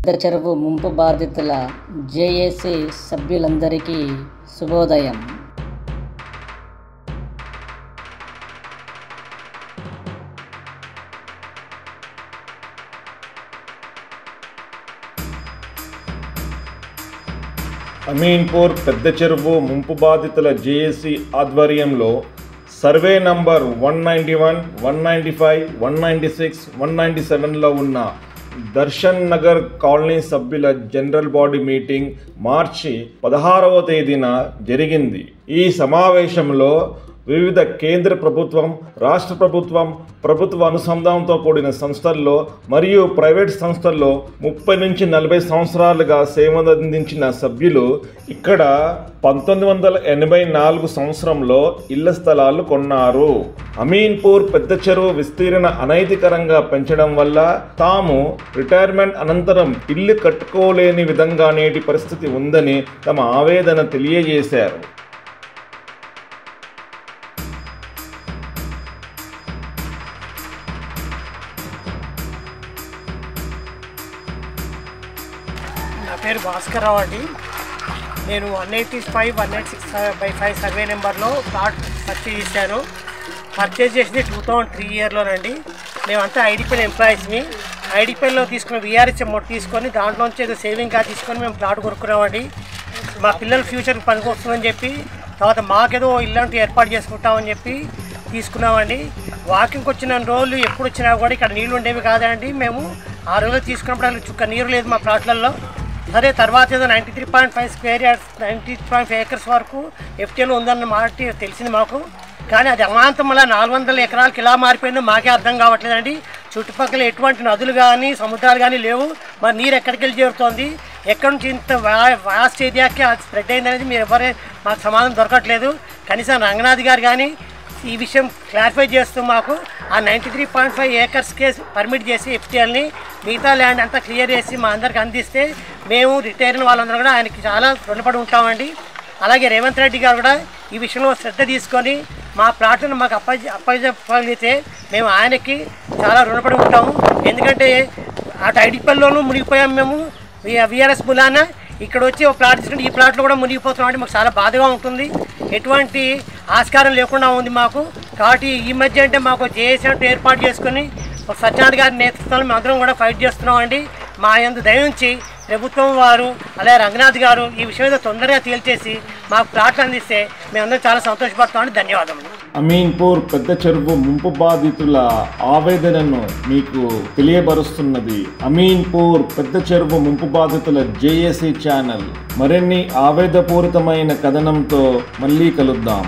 పెద్ద చెరువు ముంపు బాధితుల జేఏసీ సభ్యులందరికీ శుభోదయం. అమీన్పూర్ పెద్ద చెరువు ముంపు బాధితుల జేఏసీ ఆధ్వర్యంలో సర్వే నంబర్ 191, 195, 196, 197లో ఉన్న దర్శన్ నగర్ కాలనీ సభ్యుల జనరల్ బాడీ మీటింగ్ మార్చి 16వ తేదీన జరిగింది. ఈ సమావేశంలో వివిధ కేంద్ర ప్రభుత్వం, రాష్ట్ర ప్రభుత్వం, ప్రభుత్వ అనుసంధానంతో కూడిన సంస్థల్లో మరియు ప్రైవేట్ సంస్థల్లో 30 నుంచి 40 సంవత్సరాలుగా సేవలందించిన సభ్యులు ఇక్కడ 1984 సంవత్సరంలో ఇళ్ల స్థలాలు కొన్నారు. అమీన్పూర్ పెద్ద చెరువు విస్తీరణ అనైతికరంగా పెంచడం వల్ల తాము రిటైర్మెంట్ అనంతరం ఇల్లు కట్టుకోలేని విధంగా నేటి పరిస్థితి ఉందని తమ ఆవేదన తెలియజేశారు. నా పేరు భాస్కర్ రావు అండి. నేను 185, 186/5 సర్వే నెంబర్లో ప్లాట్ పర్చేజ్ చేశాను. పర్చేజ్ చేసింది 2003 ఇయర్లోనండి. మేమంతా ఐడిపిఎల్ ఎంప్లాయీస్ని. ఐడిపిఎల్లో తీసుకున్న విఆర్ఎస్ అమౌంట్ తీసుకొని దాంట్లోంచి ఏదో సేవింగ్ కార్డ్ తీసుకొని మేము ప్లాట్ కొనుక్కున్నామండి. మా పిల్లల ఫ్యూచర్కి పనికొస్తుందని చెప్పి, తర్వాత మాకేదో ఇల్లాంటి ఏర్పాటు చేసుకుంటామని చెప్పి తీసుకున్నామండి. వాకింగ్కి వచ్చిన రోజులు ఎప్పుడు వచ్చినా కూడా ఇక్కడ నీళ్ళు ఉండేవి కాదండి. మేము ఆ రోజులు తీసుకున్నప్పుడు చుక్క నీరు లేదు మా ప్లాట్లలో. సరే, తర్వాత ఏదో 93.5 స్క్వేర్ యార్డ్స్, 90.5 ఏకర్స్ వరకు ఎఫ్టీఎల్ ఉందన్న మాట తెలిసింది మాకు. కానీ అది అమాంతం వల్ల 400 ఎకరాలకు ఇలా మారిపోయిందో మాకే అర్థం కావట్లేదండి. చుట్టుపక్కల ఎటువంటి నదులు కానీ సముద్రాలు కానీ లేవు. మరి నీరు ఎక్కడికి వెళ్ళి చేరుతోంది, ఎక్కడి నుంచి ఇంత వాస్ట్ ఏరియాకి అది స్ప్రెడ్ అయింది అనేది మీరు ఎవరే మాకు సమాధానం దొరకట్లేదు. కనీసం రంగనాథ్ గారు కానీ ఈ విషయం క్లారిఫై చేస్తూ మాకు ఆ 93.5 ఏకర్స్కే పర్మిట్ చేసి ఎఫ్టీఎల్ని మిగతా ల్యాండ్ అంతా క్లియర్ చేసి మా అందరికి అందిస్తే మేము రిటైర్ అయిన వాళ్ళందరూ కూడా ఆయనకి చాలా రుణపడి ఉంటామండి. అలాగే రేవంత్ రెడ్డి గారు కూడా ఈ విషయంలో శ్రద్ధ తీసుకొని మా ప్లాట్లను మాకు అప్పచెప్పగలిగితే మేము ఆయనకి చాలా రుణపడి ఉంటాము. ఎందుకంటే అటు ఐడిపిఎల్లోనూ మునిగిపోయాము మేము విఆర్ఎస్ మూలాన. ఇక్కడ వచ్చి ఒక ప్లాట్ తీసుకుంటే ఈ ప్లాట్లో కూడా మునిగిపోతున్నాం అంటే మాకు చాలా బాధగా ఉంటుంది. ఎటువంటి ఆస్కారం లేకుండా ఉంది మాకు. కాబట్టి ఈ మధ్య అంటే మాకు జేఏసీ అంటూ ఏర్పాటు చేసుకొని సత్యనారాయణ గారి నేతృత్వంలో మేము అందరం కూడా ఫైట్ చేస్తున్నామండి. మా యందు దయించి ప్రభుత్వం వారు అలాగే రంగనాథ్ గారు ఈ విషయం మీద తొందరగా తేల్చేసి మాకు ప్లాట్లు అందిస్తే మేమందరం చాలా సంతోషపడతామని. ధన్యవాదములు. అమీన్పూర్ పెద్ద చెరువు ముంపు బాధితుల ఆవేదనను మీకు తెలియబరుస్తున్నది అమీన్పూర్ పెద్ద చెరువు ముంపు బాధితుల జేఏసీ ఛానల్. మరిన్ని ఆవేదపూరితమైన కథనంతో మళ్ళీ కలుద్దాం.